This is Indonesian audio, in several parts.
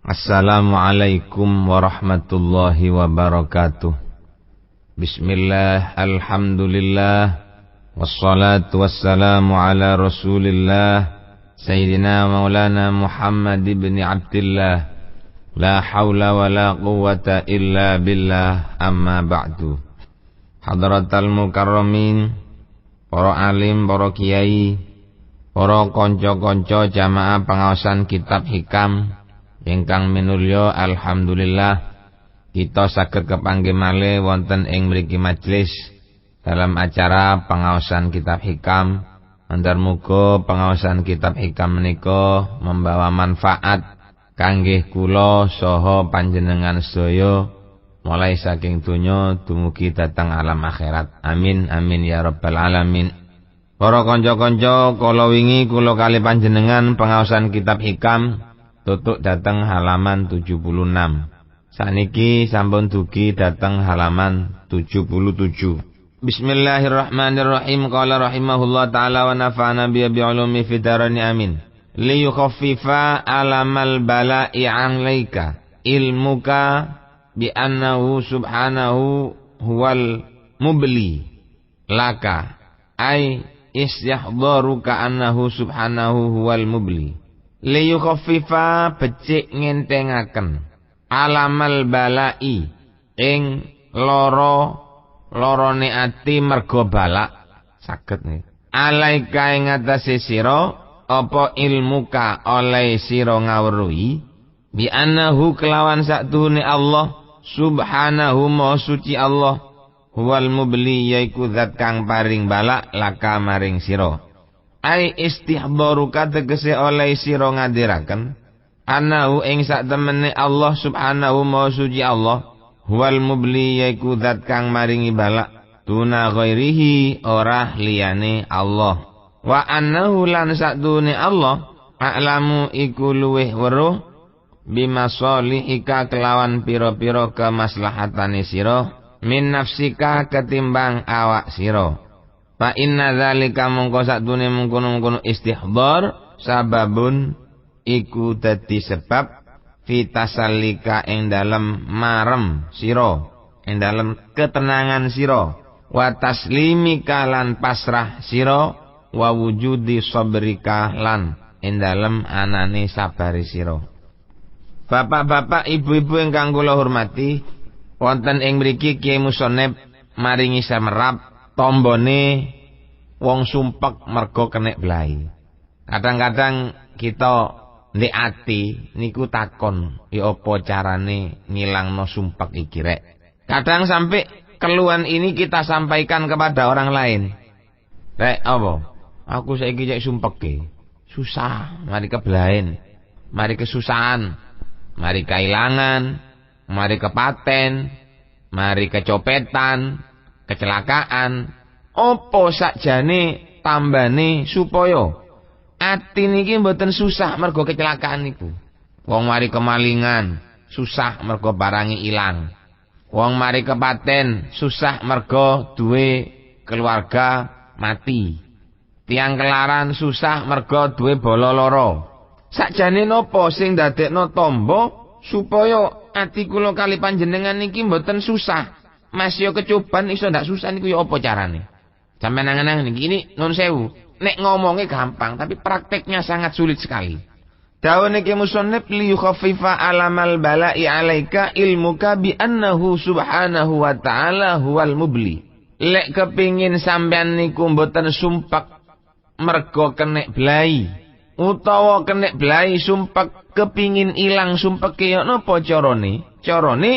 Assalamualaikum warahmatullahi wabarakatuh. Bismillah, alhamdulillah, wassalatu wassalamu ala rasulillah, Sayyidina maulana Muhammad ibn Abdillah. La hawla wa la quwwata illa billah, amma ba'du. Hadratal mukarramin, para alim, para kiai, para konco-konco jamaah pengawasan kitab hikam ingkang minulya, alhamdulillah kita saged kepanggih malih wonten ing mriki majelis dalam acara pengawasan kitab hikam. Andar muga pengawasan kitab hikam menika membawa manfaat kanggih kula saha panjenengan sedaya mulai saking donya dumugi dhateng alam akhirat. Amin amin ya rabbal alamin. Para kanca-kanca, kala wingi kula kalih panjenengan pengawasan kitab hikam tutuk dateng halaman 76. Saniki sampun dugi dateng halaman 77. Bismillahirrahmanirrahim. Qala rahimahullah ta'ala wa nafa'ana bi ulumi fid dharani amin. Li yukhaffifa alamal bala'i 'alaika ilmuka bi annahu subhanahu huwal mubli laka ay istihdharuka annahu subhanahu huwal mubli. Liyu khaffifa becik ngentengaken alamal balai ing lorone ati mergo balak saged nih alaika ing atase sira apa ilmuka oleh sira ngawruhi bi annahu kelawan sakduhune Allah subhanahu ma suci Allah huwal mubli yaiku zat kang paring balak laka maring sira. Ai istihdharuka tegese oleh sira ngadiraken anahu ing sak temene Allah subhanahu ma suci Allah huwal mubli yaiku zat kang maringi balak tuna ghairihi ora liyane Allah wa annahu lan sakdune Allah a'lamu iku luweh weruh bimasolihika kelawan pira-pira kemaslahatane sira min nafsika ketimbang awak sira. Fa inna dzalika mongko sakdune mengkono-mengkono istihdhar sababun iku dadi sebab fitasallika ing dalem marem sira ing dalem ketenangan sira wa taslimika lan pasrah sira wa wujudi sabrika lan ing dalem anane sabari sira. Bapak-bapak, ibu-ibu ingkang kula hormati, wonten ing mriki Kyai Musonep maringi semerap tombone wong sumpek mergo kenek blai. Kadang-kadang kita ndek ati niku takon, ya apa carane ngilangno sumpek iki rek. Kadang sampai keluhan ini kita sampaikan kepada orang lain. Rek apa? Aku saiki cek sumpeke. Susah, mari keblain. Mari kesusahan, mari kehilangan, mari kepaten, mari kecopetan, kecelakaan. Opo sakjane tambane supaya ati niki mboten susah mergo kecelakaan niku. Wong mari kemalingan susah mergo barangi ilang. Wong mari kepaten susah mergo duwe keluarga mati. Tiang kelaran susah mergo duwe bola loro. Sakjane napa sing dadekno tombo supaya ati kula kali panjenengan niki mboten susah. Mas yo kecoban iso ndak susah niku yo apa carane? Sampeyan angen-angen niki ini nun sewu. Nek ngomongnya gampang tapi prakteknya sangat sulit sekali. Dawuh niki musannif li yukhaffifa alamal bala'i 'alaika ilmuka bi annahu subhanahu wa ta'ala huwal mubli. Lek kepingin sampeyan niku mboten sumpek mergo kenek blai utawa kenek blai sumpek kepingin ilang sumpeke yo napa carane? Carane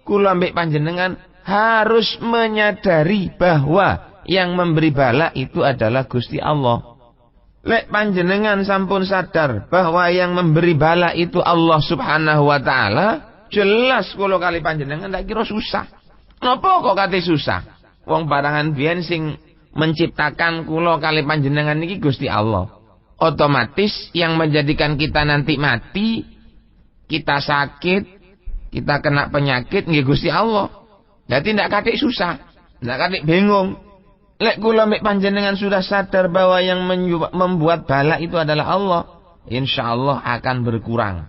kula mbek panjenengan harus menyadari bahwa yang memberi bala itu adalah Gusti Allah. Lek panjenengan sampun sadar bahwa yang memberi bala itu Allah subhanahu wa ta'ala, jelas kula kali panjenengan ndak kira susah. Napa kok kate susah? Wong barangan biyen sing menciptakan kula kali panjenengan niki Gusti Allah. Otomatis yang menjadikan kita nanti mati, kita sakit, kita kena penyakit nggih Gusti Allah. Dadi ndak katik susah, ndak katik bingung. Lek kula mek panjenengan sudah sadar bahwa yang membuat bala itu adalah Allah, insyaallah akan berkurang.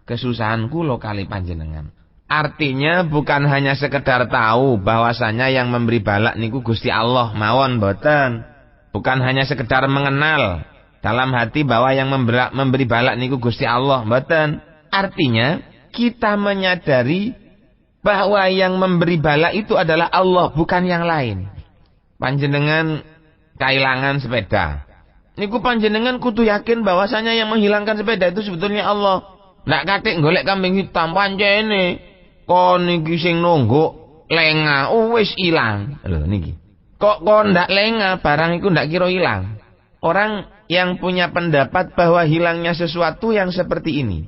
kesusahan kula kali panjenengan. Artinya bukan hanya sekedar tahu bahwasanya yang memberi balak niku Gusti Allah mawon boten. Bukan hanya sekedar mengenal dalam hati bahwa yang memberi balak niku Gusti Allah boten. Artinya kita menyadari bahwa yang memberi balak itu adalah Allah, bukan yang lain. Panjenengan kailangan sepeda. Niku panjenengan kudu yakin bahwasanya yang menghilangkan sepeda itu sebetulnya Allah. Ndak katik golek kambing hitam pancene. Kon niki sing nungguk lengah, wis ilang. Lho niki. Kok ndak lengah, barang iku ndak kira ilang. Orang yang punya pendapat bahwa hilangnya sesuatu yang seperti ini,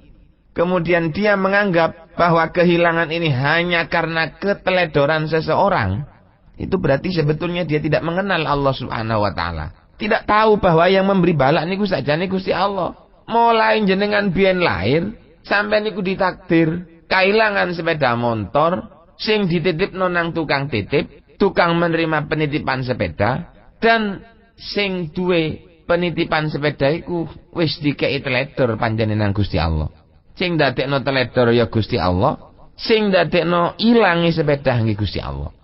kemudian dia menganggap bahwa kehilangan ini hanya karena keteledoran seseorang, itu berarti sebetulnya dia tidak mengenal Allah Subhanahu wa taala. Tidak tahu bahwa yang memberi balak niku sakjane Gusti Allah. Mulai jenengan biyen lahir sampai niku ditakdir kailangan sepeda motor sing dititipno nang tukang titip, tukang menerima penitipan sepeda, dan sing duwe penitipan sepeda iku wis dikei teledor panjenengan Gusti Allah. Sing dadekno teledor ya Gusti Allah, sing dadekno ilangi sepeda nggih Gusti Allah.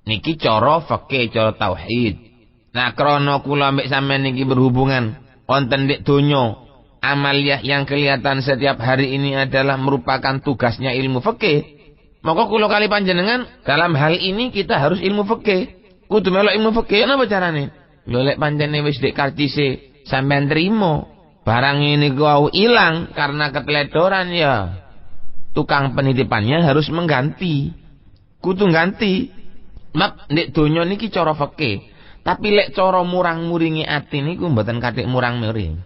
Niki cara fikih, cara tauhid. Nah, krana kula mbek sampean niki berhubungan wonten dik donya, amaliyah yang kelihatan setiap hari ini adalah merupakan tugasnya ilmu fikih. Maka kula kali panjenengan dalam hal ini kita harus ilmu fikih. Kudu melok ilmu fikih napa carane? Lho lek pancene wis dik kartise sampean trimo, barang ini kau ilang karena keteledoran ya. Tukang penitipannya harus mengganti. Kudu ganti. Mak nek donya niki cara fikih. Tapi lek cara murang-muringi ati niku mboten kathik murang-muring.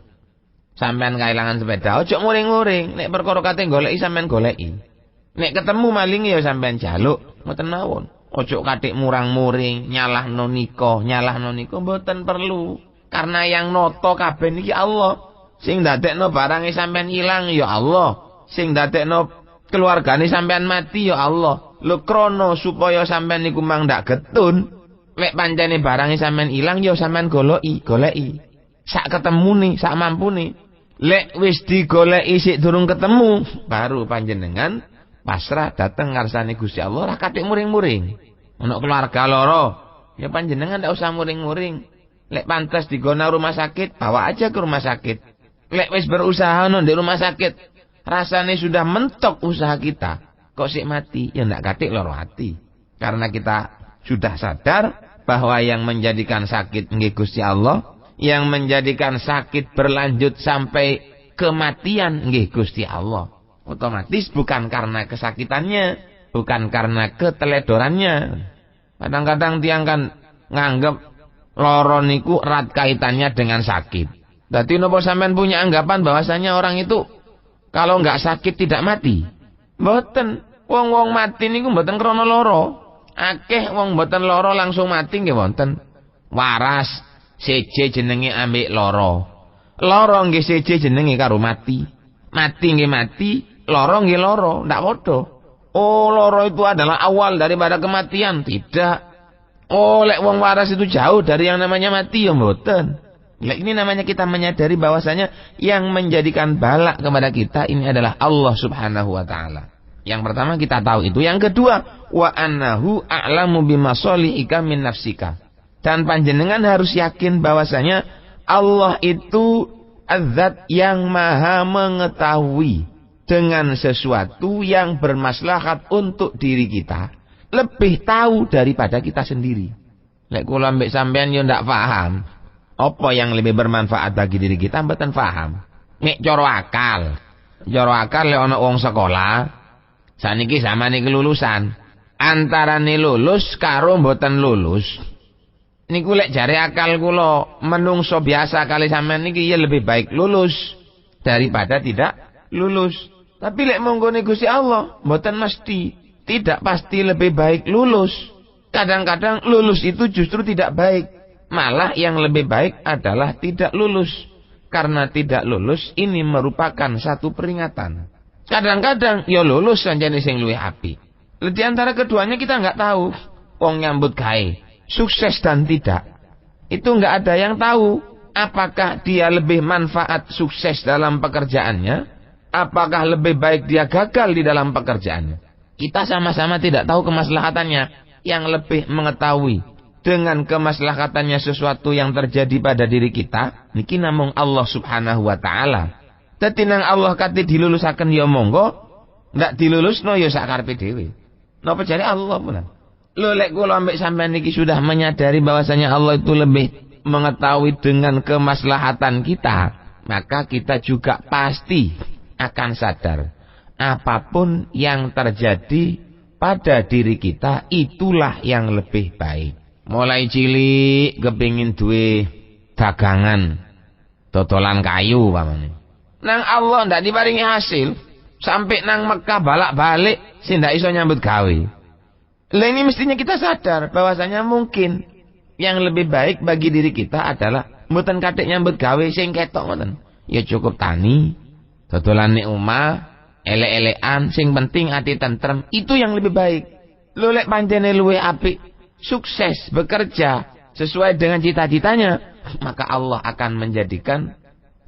Sampean kailangan sepeda, ojo muring-muring. Nek perkara kate goleki sampean goleki. Nek ketemu maling ya sampean jaluk, mboten mawon. Ojo kathik murang-muring, nyalahno nika mboten perlu. Karena yang noto kabeh niki Allah. Sing dadekno barange sampean ilang ya Allah. Sing dadekno keluargane sampean mati ya Allah. Lho krana supaya sampean niku mang ndak getun, lek pancene barange sampean ilang ya sampean goleki. Sak ketemune, sak mampune. Lek wis digoleki sik durung ketemu, baru panjenengan pasrah dateng ngarsane Gusti Allah ra kathik muring-muring. Ana keluarga loro, ya panjenengan ndak usah muring-muring. Lek pantes digona rumah sakit, bawa aja ke rumah sakit. Lek wis berusaha nang di rumah sakit, rasane sudah mentok usaha kita, kok sik mati, ya ndak kathik loro hati. Karena kita sudah sadar bahwa yang menjadikan sakit nggih Gusti Allah, yang menjadikan sakit berlanjut sampai kematian nggih Gusti Allah. Otomatis bukan karena kesakitannya, bukan karena keteledorannya. Kadang-kadang tiang kan nganggep loro niku erat kaitannya dengan sakit. Dadi napa sampean punya anggapan bahwasanya orang itu kalau nggak sakit tidak mati? Mboten. Wong-wong mati niku mboten krana loro. Akeh wong mboten loro langsung mati nggih wonten. Waras seje jenenge ambek loro. Loro nggih seje jenenge karo mati. Mati nggih mati, loro nggih loro, ndak padha. Oh, loro itu adalah awal daripada kematian. Tidak. Oh, lek wong waras itu jauh dari yang namanya mati ya mboten. Lek ini namanya kita menyadari bahwasanya yang menjadikan balak kepada kita ini adalah Allah Subhanahu wa taala. Yang pertama kita tahu itu. Yang kedua, wa annahu a'lamu bimasolihika min nafsika. Dan panjenengan harus yakin bahwasanya Allah itu az-zat yang maha mengetahui dengan sesuatu yang bermaslahat untuk diri kita, lebih tahu daripada kita sendiri. Lek kula mbek sampean yo ndak paham apa yang lebih bermanfaat bagi diri kita, mboten paham. Nek cara akal lek ana wong sekolah saniki samane kelulusan, antarane lulus karo mboten lulus niku lek jare akal kula menungso biasa kali sampean niki ya lebih baik lulus daripada tidak lulus. Tapi lek monggone Gusti Allah mboten mesti, tidak pasti lebih baik lulus. Kadang-kadang lulus itu justru tidak baik. Malah yang lebih baik adalah tidak lulus. Karena tidak lulus ini merupakan satu peringatan. Kadang-kadang ya lulus sanjane sing luwih apik. Di antara keduanya kita nggak tahu. Wong nyambut gawe sukses dan tidak, itu nggak ada yang tahu apakah dia lebih manfaat sukses dalam pekerjaannya apakah lebih baik dia gagal di dalam pekerjaannya? Kita sama-sama tidak tahu kemaslahatannya. Yang lebih mengetahui dengan kemaslahatannya sesuatu yang terjadi pada diri kita, niki namung Allah Subhanahu wa taala. Dadi nang Allah kate dilulusaken ya monggo, ndak dilulusno ya sak karepe dhewe. Napa jare Allah pula. Lho lek kula ambek sampean niki sudah menyadari bahwasanya Allah itu lebih mengetahui dengan kemaslahatan kita, maka kita juga pasti akan sadar apapun yang terjadi pada diri kita itulah yang lebih baik. Mulai cilik kepingin duwe dagangan dodolan kayu pamane. Nang Allah ndak diparingi hasil, sampai nang Mekah balak-balik sing ndak iso nyambut gawe. Lah ini mestinya kita sadar bahwasanya mungkin yang lebih baik bagi diri kita adalah mboten kathik nyambut gawe sing ketok ngoten. Ya cukup tani, dodolane omah, elek-elekan, sing penting ati tentrem, itu yang lebih baik. Lho lek pancene luwih apik, sukses bekerja sesuai dengan cita-citanya, maka Allah akan menjadikan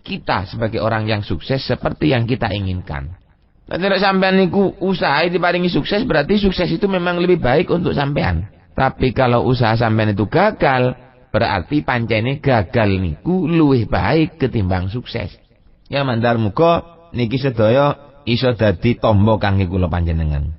kita sebagai orang yang sukses seperti yang kita inginkan. Nek nek sampean niku usaha diparingi sukses, berarti sukses itu memang lebih baik untuk sampean. Tapi kalau usaha sampean itu gagal, berarti pancene gagal niku luwih baik ketimbang sukses. Ya mandar muga niki sedaya iso dadi tombo kangge kula panjenengan.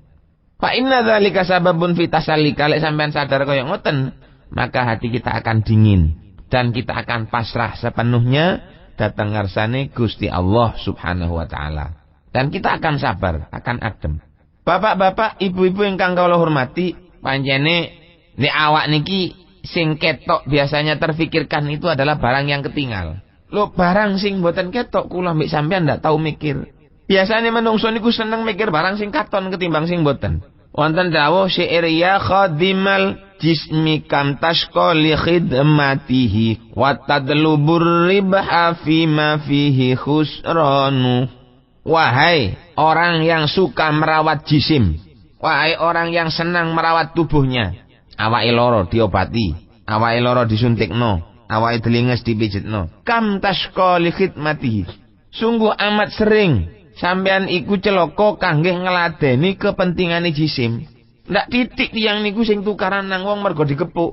Fa inna dzalika sababun fi tasallika, lek sampean sadar kaya ngoten, maka hati kita akan dingin dan kita akan pasrah sepenuhnya datang ngarsane Gusti Allah Subhanahu wa taala. Dan kita akan sabar, akan adem. Bapak-bapak, ibu-ibu ingkang kula hormati, panjene nek awak niki sing ketok biasanya terfikirkan itu adalah barang yang ketinggal. Lho barang sing mboten ketok kula mbek sampean ndak tahu mikir. Biasanya menungso niku seneng mikir barang sing katon ketimbang sing boten. Wonten dawuh syair ya khadimal jismi kam tashqa li khidmatihi wa tadlubur ribha fi ma fihi khusranu. Wahai orang yang suka merawat jisim, wahai orang yang senang merawat tubuhnya, awake loro diobati, awake loro disuntikno, awake delinges dipijetno. Kam tashqa li khidmatihi. Sungguh amat sering sampean iku celaka kangge ngladeni kepentingane jisim. Ndak titik tiyang niku sing tukaran nang wong mergo dikepuk.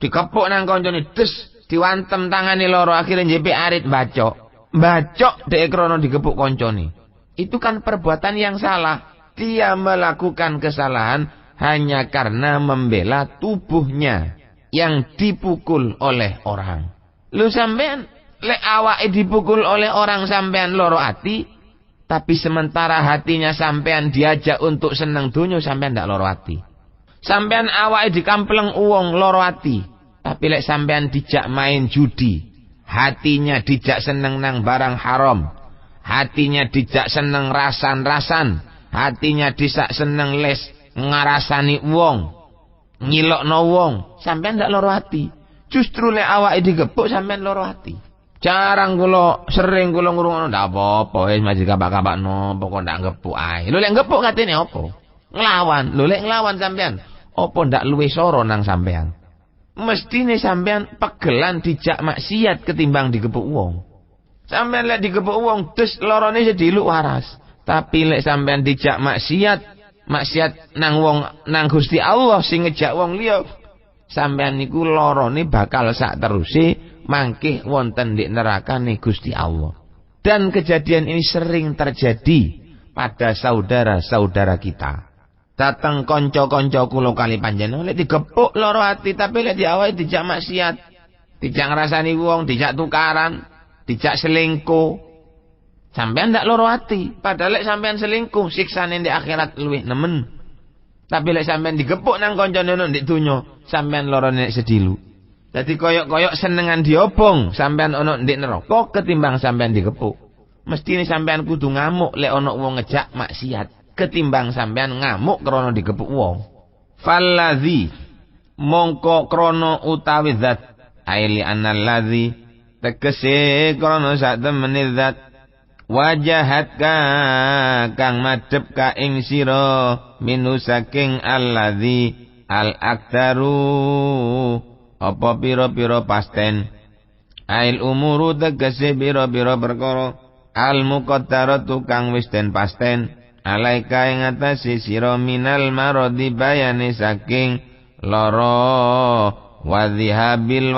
Dikepuk nang kancane des, diwantem tangane loro akhire njepik arit bacok. Bacok dhek krana dikepuk kancane. Itu kan perbuatan yang salah. Dia melakukan kesalahan hanya karena membela tubuhnya yang dipukul oleh orang. Lu sampean lek awake dipukul oleh orang sampean loro ati, tapi sementara hatinya sampean diajak untuk seneng donya, sampean ndak loro ati. Sampean awake dikampleng uwong loro ati, tapi lek sampean dijak main judi, hatinya dijak seneng nang barang haram, hatinya dijak seneng rasan-rasan, hatinya dijak seneng les ngarasani wong, ngilokno wong, sampean ndak loro ati. Justru lek awake digepuk sampean loro ati. Jarang sering kula ngrungokno ndak apa-apa wis maji kabak-kabakno pokok ndak ngepuk ae. Lho lek ngepuk katene apa? Nglawan. Lho lek nglawan sampean, apa ndak luwih soro nang sampean? Mestine sampean pegelan dijak maksiat ketimbang digepuk wong. Sampean lek digepuk wong des lorone sediluk waras. Tapi lek sampean dijak maksiat nang wong nang Gusti Allah sing ngejak wong liya, sampean niku lorone bakal sak teruse mangkih wonten di neraka nih Gusti Allah. Dan kejadian ini sering terjadi pada saudara-saudara kita. Datang konco-konco kula kali panjenengan lek digepuk loro ati, tapi lek diawake dijak maksiat, dijak ngrasani wong, dijak tukaran, dijak selingkuh, sampean ndak loro ati. Padahal lek sampean selingkuh siksane di akhirat luwih nemen. Tapi lek sampean digepuk nang koncone ndek donya, sampean lorone sedilu. Jadi koyok-koyok senengan diobong sampean ono ndek neraka ketimbang sampean digepuk. Mestine sampean kudu ngamuk lek ono wong ngejak maksiat ketimbang sampean ngamuk krana digepuk wong. Fallazi mongko krana utawi zat aili anallazi tegese krana sak temene zat wajahat kang madhep ka ing sira minu saking allazi al aktaru apa pira-pira pasten ail umuru tegese pira-pira perkara al muqaddaratu kang wis den pasten alaika ing atase sira minal maradi bayane saking lara wadhihabil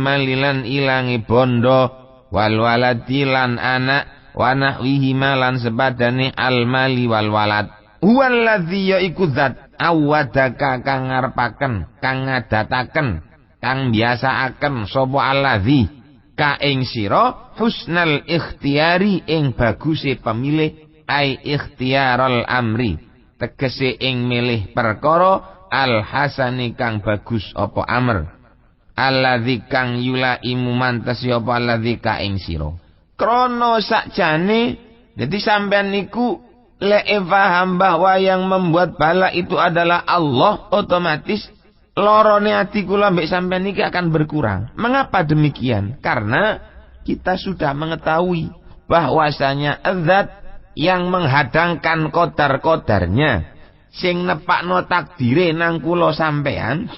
malilan ilangi bondo wal waladi lan anak wa nahwihi malan sepadane al mali wal walad huwallazi yaiku zat awadaka kang ngarepaken kang ngadataken kang biasaaken sapa allazi ka ing sira husnal ikhtiyari ing baguse pemilih ai ikhtiyarul amri tegese ing milih perkara al hasani kang bagus apa amr allazi kang yulaimu mantes apa allazi ka ing sira krana sakjane dadi sampean niku lek paham bahwa yang membuat bala itu adalah Allah, otomatis lorone ati kula mbek sampean niki akan berkurang. Mengapa demikian? Karena kita sudah mengetahui bahwasanya zat yang menghadangkan qadar-qadarnya sing nepakno takdire nang kula sampean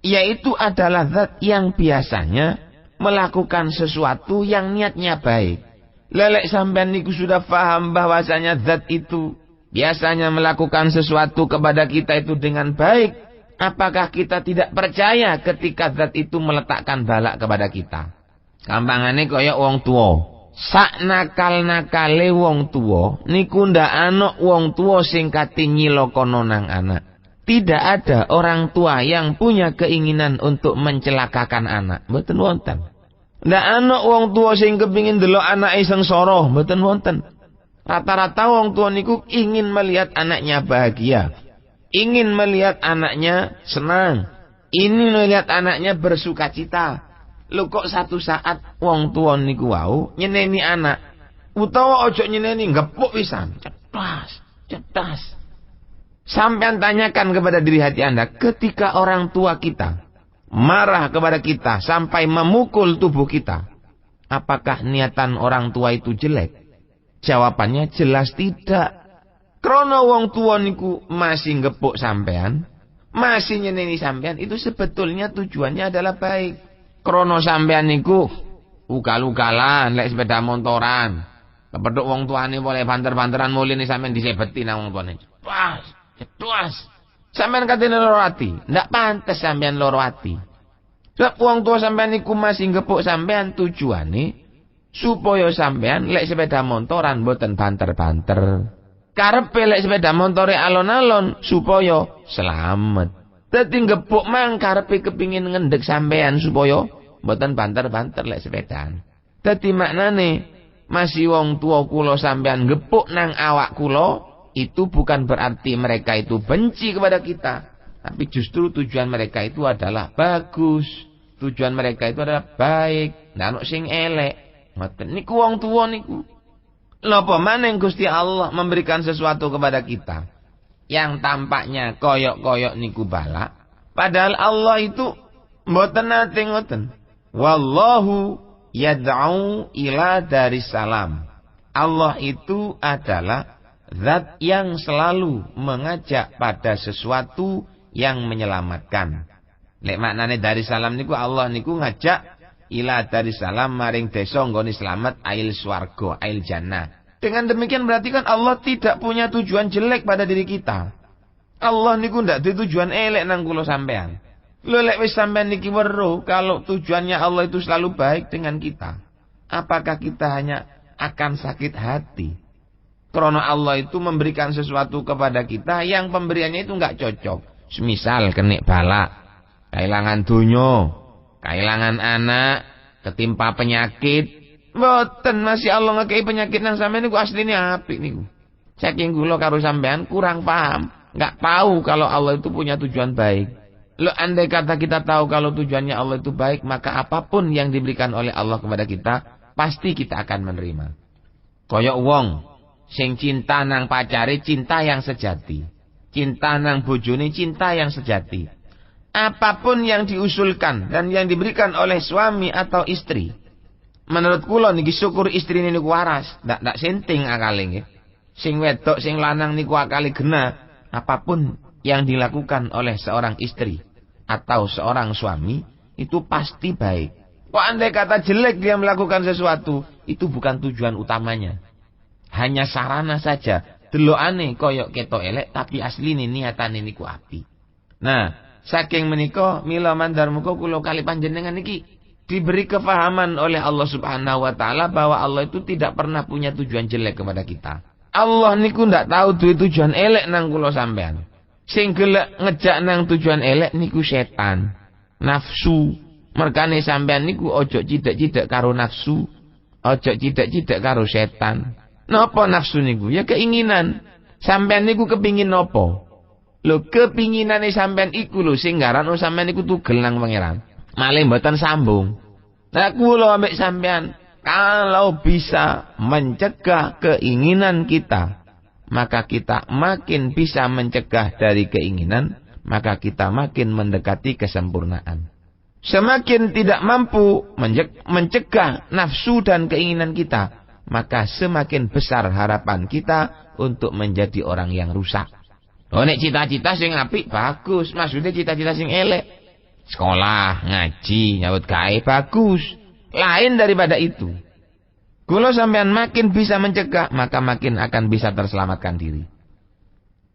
yaitu adalah zat yang biasanya melakukan sesuatu yang niatnya baik. Lelek sampean niku sudah paham bahwasanya zat itu biasanya melakukan sesuatu kepada kita itu dengan baik. Apakah kita tidak percaya ketika zat itu meletakkan balak kepada kita? Gampangane kaya wong tua. Sak nakal-nakale wong tua niku ndak ana wong tua sing kate nyilokono nang anak. Tidak ada orang tua yang punya keinginan untuk mencelakakan anak. Mboten wonten. Ndak ana wong tua sing kepingin delok anake sengsara, mboten wonten. Rata-rata wong tua niku ingin melihat anaknya bahagia, ingin melihat anaknya senang, ingin melihat anaknya bersukacita. Lho kok satu saat wong tua niku wau nyeneni anak, utawa ojo nyeneni ngepuk pisan, cetas. Sampean tanyakan kepada diri hati Anda, ketika orang tua kita marah kepada kita sampai memukul tubuh kita, apakah niatan orang tua itu jelek? Jawabannya jelas tidak. Krono wong tua niku masih ngepuk sampean, masih nyeneni sampean, itu sebetulnya tujuannya adalah baik. Krono sampean niku ugal-ugalan lek sepeda motoran, kepethuk wong tuane boleh banter-banteran mulih sampean disebeti nang wong tuane. Tuas. Sampean katene loro ati, ndak pantes sampean loro ati. Sebab wong tua sampean niku masih ngepuk sampean tujuane supaya sampean lek sepeda motoran mboten banter-banter. Karepe lek sepeda motore alon-alon supaya selamat. Dadi ngepuk mang karepe kepingin ngendhek sampean supaya mboten banter-banter lek sepedaan. Dadi maknane masih wong tua kula sampean ngepuk nang awak kula, itu bukan berarti mereka itu benci kepada kita, tapi justru tujuan mereka itu adalah bagus. Tujuan mereka itu adalah baik, ndak ono sing elek. Ngoten niku wong tuwa niku. Napa maning Gusti Allah memberikan sesuatu kepada kita yang tampaknya koyok-koyok niku balak, padahal Allah itu mboten nate ngoten. Wallahu yad'u ila daris salam. Allah itu adalah zat yang selalu mengajak pada sesuatu yang menyelamatkan. Lek maknane dari salam niku Allah niku ngajak ila dari salam maring desa nggone slamet ail swarga, ail jannah. Dengan demikian berarti kan Allah tidak punya tujuan jelek pada diri kita. Allah niku ndak duwe tujuan elek nang kula sampean. Lho lek wis sampean niki weruh kalau tujuannya Allah itu selalu baik dengan kita, apakah kita hanya akan sakit hati? Karena Allah itu memberikan sesuatu kepada kita yang pemberiannya itu enggak cocok. Semisal kena balak, kehilangan dunya, kehilangan anak, ketimpa penyakit. Mboten masih Allah ngekei penyakit nang sampean niku asline apik niku. Saking kula karo sampean kurang paham, enggak tahu kalau Allah itu punya tujuan baik. Lo andai kata kita tahu kalau tujuannya Allah itu baik, maka apapun yang diberikan oleh Allah kepada kita, pasti kita akan menerima. Koyok wong sing cinta nang pacare, cinta yang sejati. Cinta nang bojone, cinta yang sejati. Apapun yang diusulkan dan yang diberikan oleh suami atau istri, menurut kula niki syukur istrine niku waras, ndak senting akale nggih. Sing wedok sing lanang niku akale genah. Apapun yang dilakukan oleh seorang istri atau seorang suami itu pasti baik. Kok andai kata jelek dia melakukan sesuatu, itu bukan tujuan utamanya. Hanya sarana saja. Delokane koyok ketok elek tapi asline niatane niku apik. Nah, saking menika mila mandhar muga kula kali panjenengan niki diberi kefahaman oleh Allah Subhanahu wa taala bahwa Allah itu tidak pernah punya tujuan jelek kepada kita. Allah niku ndak tahu duwe tujuan elek nang kula sampean. Sing gelek ngejak nang tujuan elek niku setan, nafsu. Merkane sampean niku ojo cidak-cidak karo nafsu, ojo cidak-cidak karo setan. Napa nafsu niku? Ya keinginan. Sampean niku kepingin napa? Lho kepinginane sampean iku lho sing ngaran sampean niku tugel nang pangeran. Malih mboten sambung. Nah kula ambek sampean kalau bisa mencegah keinginan kita, maka kita makin bisa mencegah dari keinginan, maka kita makin mendekati kesempurnaan. Semakin tidak mampu mencegah nafsu dan keinginan kita, maka semakin besar harapan kita untuk menjadi orang yang rusak. Oh nek cita-cita sing apik bagus, maksudnya cita-cita sing elek. Sekolah, ngaji, nyambut gawe bagus. Lain daripada itu. Kalau sampean makin bisa mencegah, maka makin akan bisa terselamatkan diri.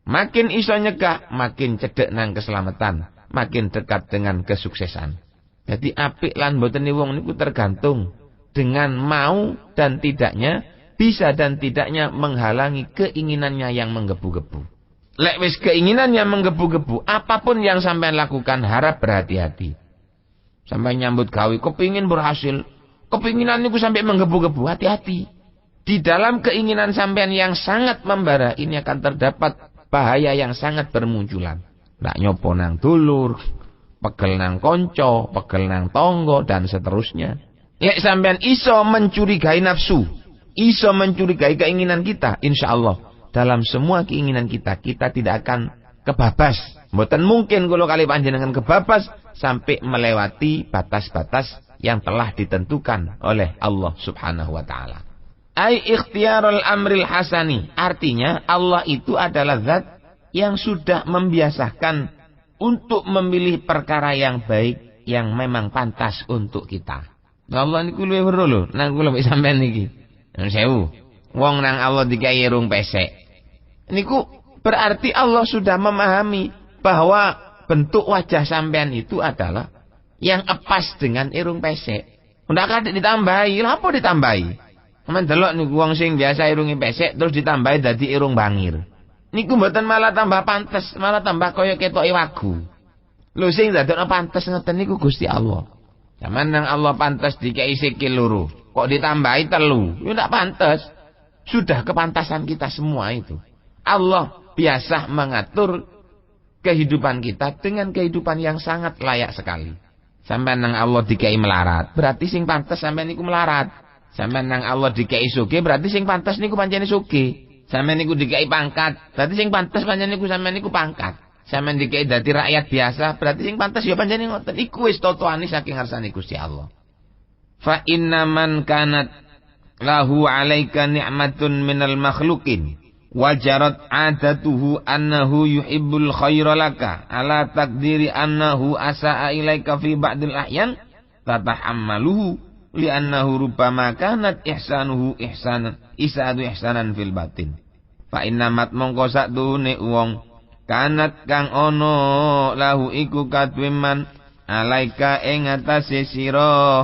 Makin iso nyegah, makin cedek nang keselamatan, makin dekat dengan kesuksesan. Jadi apik lan mboten wong niku tergantung dengan mau dan tidaknya, bisa dan tidaknya menghalangi keinginannya yang menggebu-gebu. Lek wis keinginannya menggebu-gebu, apapun yang sampean lakukan harap berhati-hati. Sampai nyambut gawe kepingin berhasil, kepinginan niku sampai menggebu-gebu, hati-hati. Di dalam keinginan sampean yang sangat membara, ini akan terdapat bahaya yang sangat bermunculan. Ndak nyopo nang dulur, pegel nang konco, pegel nang tonggo, dan seterusnya. Lek sampean iso mencurigai nafsu, iso mencurigai keinginan kita, insya Allah dalam semua keinginan kita, kita tidak akan kebabas. Mboten mungkin kalau kali panjenengan kebabas sampai melewati batas-batas yang telah ditentukan oleh Allah Subhanahu wa taala. Ai ikhtiyarul amril hasani, artinya Allah itu adalah zat yang sudah membiasakan untuk memilih perkara yang baik yang memang pantas untuk kita. Allah niku luwih weruh lho, nang kula mek sampean niki. Nang sewu. Wong nang Allah dikai irung pesek. Niku berarti Allah sudah memahami bahwa bentuk wajah sampean itu adalah yang epas dengan irung pesek. Ndak kadek ditambahi, lha apa ditambahi? Sampeyan delok niku wong sing biasa irunge pesek terus ditambahi dadi irung bangir. Niku mboten malah tambah pantes, malah tambah kaya ketoke wagu. Lho sing dadekno pantes ngeten niku Gusti Allah. Zaman nang Allah pantes dikei sikil loro, kok ditambahi telu, yo ndak pantes. Sudah kepantasan kita semua itu. Allah biasa mengatur kehidupan kita dengan kehidupan yang sangat layak sekali. Sampai nang Allah dikei melarat, berarti sing pantes sampai niku melarat. Sampai nang Allah dikei sugih, berarti sing pantes niku pancene sugih. Sampai niku dikei pangkat, berarti sing pantes pancene niku sampai niku pangkat. Sampai dikei dadi rakyat biasa, berarti sing pantes ya pancene ngoten. Iku wis totoane saking ngarsane Gusti Allah. Fa inna man kanat lahu 'alaika ni'matun minal makhluqin wajarat 'adatuhu annahu yuhibbul khaira laka ala taqdiri annahu asa'a ilaika fi ba'dil ahyan tatahammaluhu li'annahu rubbama kanat ihsanuhu ihsanan fil batin. Fa inna mat mongko sakdune wong kanat kang ono lahu iku kadweman alaika ing atase sira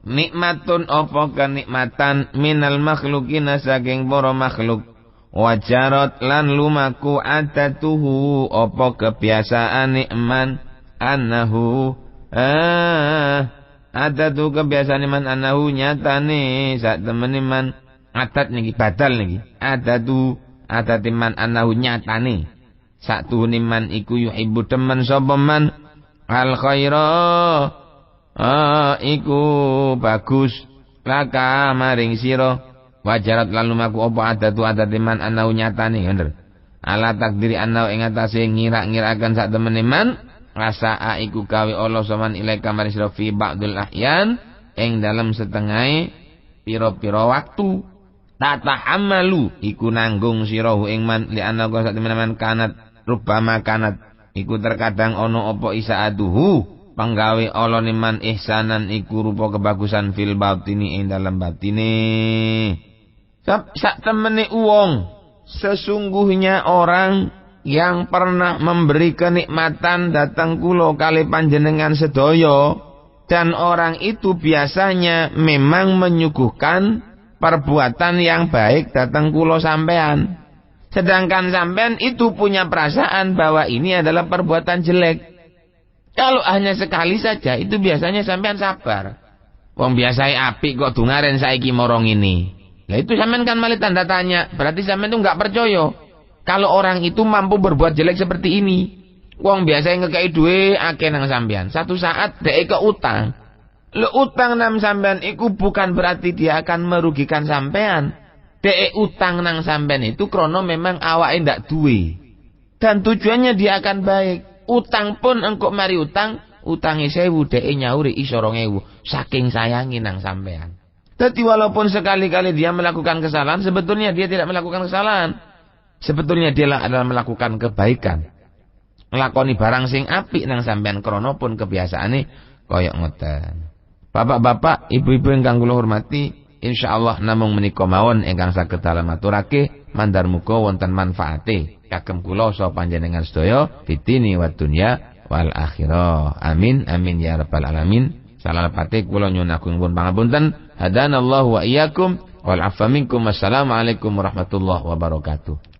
nikmatun apa kenikmatan minal makhlukina saking para makhluk wajarat lan lumaku adatuhu apa kebiasaan nikman annahu adatu kebiasaan man annahu nyatane sak temene man adat niki badal niki adatu adatiman annahu nyatane sak tuhune man iku yuhibbu temen sapa man al khaira iku bagus laka maring sira wajarat lan lumaku apa adatu adatiman annahu nyatane bener ala takdiri annahu ing atase ngira-ngiraken sak temene man rasa iku gawe Allah soman ilaika maring sira fi ba'dul ahyan ing dalam setengah pira-pira waktu tatahammalu iku nanggung sira ing man li anna sak temene man kanat rubama kanat iku terkadang ono apa isaaduhu panggawe Allah man ihsanan iku rupa kebagusan fil batini ing dalam batine. Sak temene wong, sesungguhnya orang yang pernah memberi kenikmatan datang kula kali panjenengan sedaya, dan orang itu biasanya memang menyuguhkan perbuatan yang baik datang kula sampean. Sedangkan sampean itu punya perasaan bahwa ini adalah perbuatan jelek. Kalau hanya sekali saja itu biasanya sampean sabar. Wong biasai apik kok dungaren saiki morong ini. Lah itu sampean kan malah tanda tanya, berarti sampean itu enggak percaya kalau orang itu mampu berbuat jelek seperti ini. Wong biasa ngekei duwe akeh nang sampean. Satu saat dhek ke utang. Lo utang nang sampean iku bukan berarti dia akan merugikan sampean. Dhek utang nang sampean itu krono memang awake ndak duwe. Dan tujuannya dia akan baik. Utang pun engkok mari utangi 1000 dhek nyauri iso 2000 saking sayangi nang sampean. Tapi walaupun sekali-kali dia melakukan kesalahan, sebetulnya dia tidak melakukan kesalahan. Sebetulnya dia adalah melakukan kebaikan. Nglakoni barang sing apik nang sampean krana pun kebiasaane kaya ngoten. Bapak-bapak, ibu-ibu ingkang kula hormati, insyaallah namung menika mawon ingkang saged dalem aturake, mandar muga wonten manfaate kagem kula saha panjenengan sedaya fitini wa dunya wal akhirah. Amin amin ya rabbal alamin. Salalapate kula nyuwun agung pun pangapunten. Hadanallahu wa iyyakum wal afa minkum. Wassalamualaikum warahmatullahi wabarakatuh.